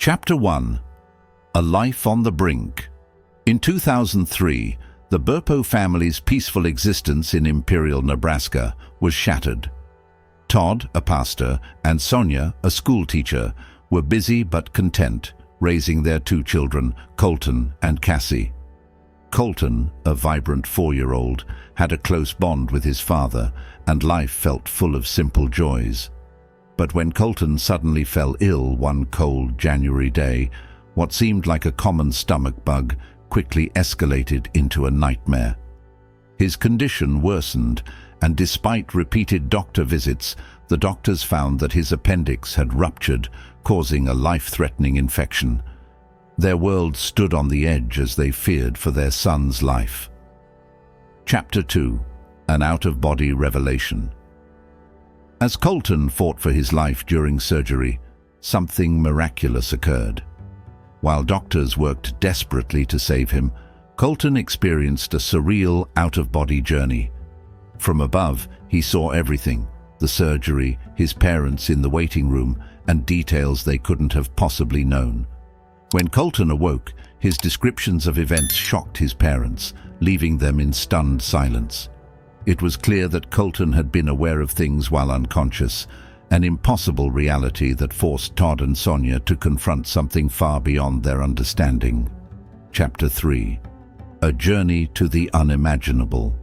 Chapter 1. A Life on the Brink. In 2003, the Burpo family's peaceful existence in Imperial, Nebraska, was shattered. Todd, a pastor, and Sonia, a schoolteacher, were busy but content, raising their two children, Colton and Cassie. Colton, a vibrant 4-year-old, had a close bond with his father, and life felt full of simple joys. But when Colton suddenly fell ill one cold January day, what seemed like a common stomach bug quickly escalated into a nightmare. His condition worsened, and despite repeated doctor visits, the doctors found that his appendix had ruptured, causing a life-threatening infection. Their world stood on the edge as they feared for their son's life. Chapter 2. An Out-of-Body Revelation. As Colton fought for his life during surgery, something miraculous occurred. While doctors worked desperately to save him, Colton experienced a surreal out-of-body journey. From above, he saw everything: the surgery, his parents in the waiting room, and details they couldn't have possibly known. When Colton awoke, his descriptions of events shocked his parents, leaving them in stunned silence. It was clear that Colton had been aware of things while unconscious, an impossible reality that forced Todd and Sonia to confront something far beyond their understanding. Chapter 3. A Journey to the Unimaginable.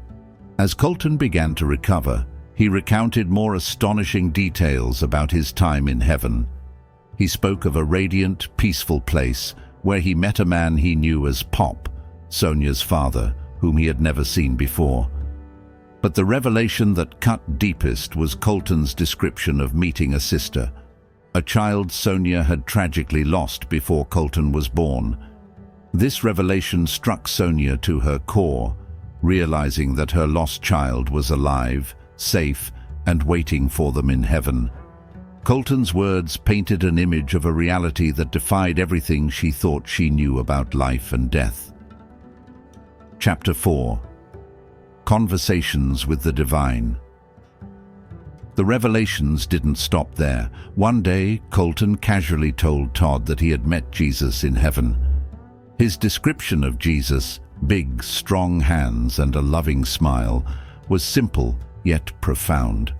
As Colton began to recover, he recounted more astonishing details about his time in heaven. He spoke of a radiant, peaceful place where he met a man he knew as Pop, Sonia's father, whom he had never seen before. But the revelation that cut deepest was Colton's description of meeting a sister, a child Sonia had tragically lost before Colton was born. This revelation struck Sonia to her core, realizing that her lost child was alive, safe, and waiting for them in heaven. Colton's words painted an image of a reality that defied everything she thought she knew about life and death. Chapter 4. Conversations with the Divine. The revelations didn't stop there. One day, Colton casually told Todd that he had met Jesus in heaven. His description of Jesus, big, strong hands and a loving smile, was simple yet profound.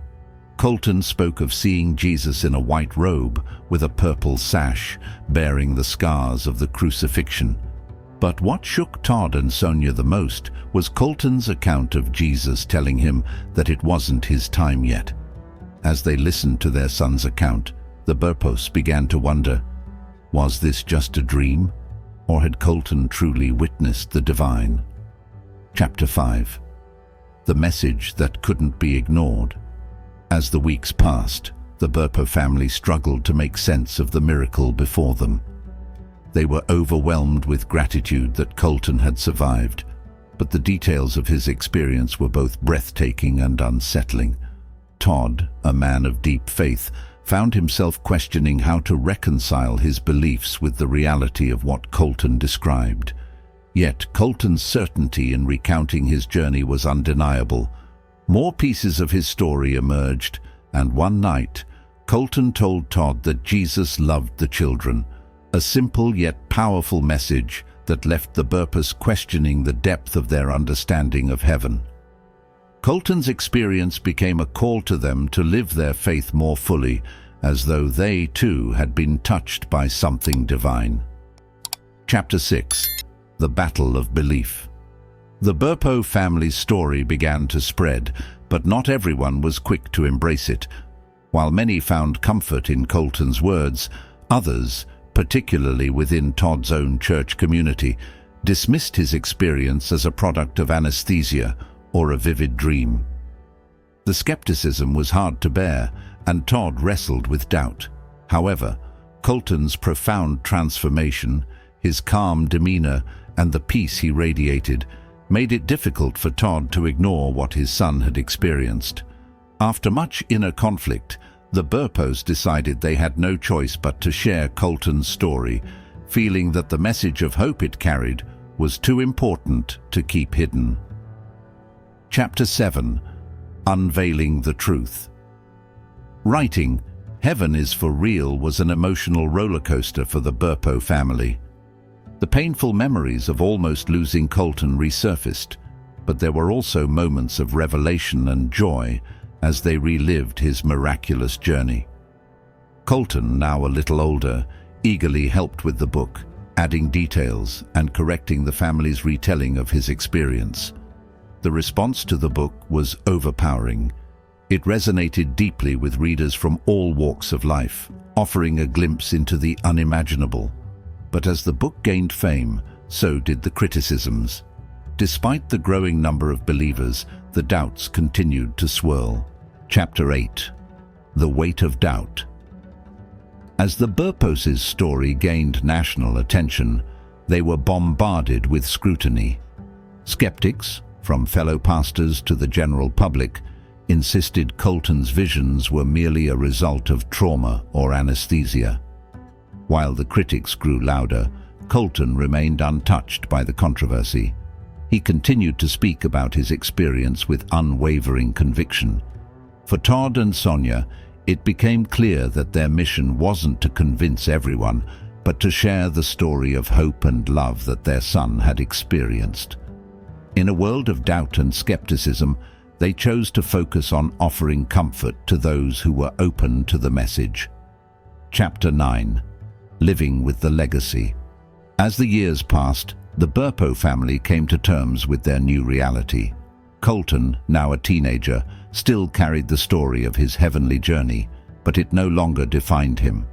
Colton spoke of seeing Jesus in a white robe with a purple sash, bearing the scars of the crucifixion. But what shook Todd and Sonia the most was Colton's account of Jesus telling him that it wasn't his time yet. As they listened to their son's account, the Burpos began to wonder, was this just a dream, or had Colton truly witnessed the divine? Chapter 5. The Message That Couldn't Be Ignored. As the weeks passed, the Burpo family struggled to make sense of the miracle before them. They were overwhelmed with gratitude that Colton had survived, but the details of his experience were both breathtaking and unsettling. Todd, a man of deep faith, found himself questioning how to reconcile his beliefs with the reality of what Colton described. Yet Colton's certainty in recounting his journey was undeniable. More pieces of his story emerged, and one night, Colton told Todd that Jesus loved the children, a simple yet powerful message that left the Burpos questioning the depth of their understanding of heaven. Colton's experience became a call to them to live their faith more fully, as though they too had been touched by something divine. Chapter 6. The Battle of Belief. The Burpo family's story began to spread, but not everyone was quick to embrace it. While many found comfort in Colton's words, others, particularly within Todd's own church community, dismissed his experience as a product of anesthesia or a vivid dream. The skepticism was hard to bear, and Todd wrestled with doubt. However, Colton's profound transformation, his calm demeanor, and the peace he radiated made it difficult for Todd to ignore what his son had experienced. After much inner conflict, the Burpos decided they had no choice but to share Colton's story, feeling that the message of hope it carried was too important to keep hidden. Chapter 7. Unveiling the Truth. Writing, Heaven is for Real was an emotional roller coaster for the Burpo family. The painful memories of almost losing Colton resurfaced, but there were also moments of revelation and joy as they relived his miraculous journey. Colton, now a little older, eagerly helped with the book, adding details and correcting the family's retelling of his experience. The response to the book was overpowering. It resonated deeply with readers from all walks of life, offering a glimpse into the unimaginable. But as the book gained fame, so did the criticisms. Despite the growing number of believers, the doubts continued to swirl. Chapter 8. The Weight of Doubt. As the Burpos' story gained national attention, they were bombarded with scrutiny. Skeptics, from fellow pastors to the general public, insisted Colton's visions were merely a result of trauma or anesthesia. While the critics grew louder, Colton remained untouched by the controversy. He continued to speak about his experience with unwavering conviction. For Todd and Sonia, it became clear that their mission wasn't to convince everyone, but to share the story of hope and love that their son had experienced. In a world of doubt and skepticism, they chose to focus on offering comfort to those who were open to the message. Chapter 9. Living with the Legacy. As the years passed, the Burpo family came to terms with their new reality. Colton, now a teenager, still carried the story of his heavenly journey, but it no longer defined him.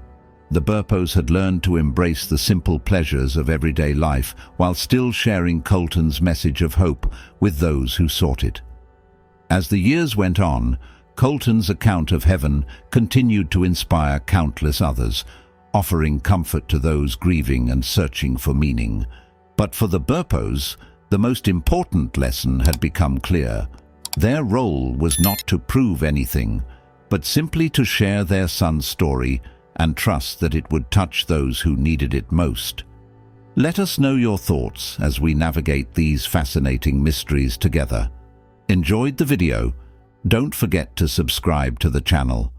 The Burpos had learned to embrace the simple pleasures of everyday life while still sharing Colton's message of hope with those who sought it. As the years went on, Colton's account of heaven continued to inspire countless others, offering comfort to those grieving and searching for meaning. But for the Burpos, the most important lesson had become clear. Their role was not to prove anything, but simply to share their son's story and trust that it would touch those who needed it most. Let us know your thoughts as we navigate these fascinating mysteries together. Enjoyed the video? Don't forget to subscribe to the channel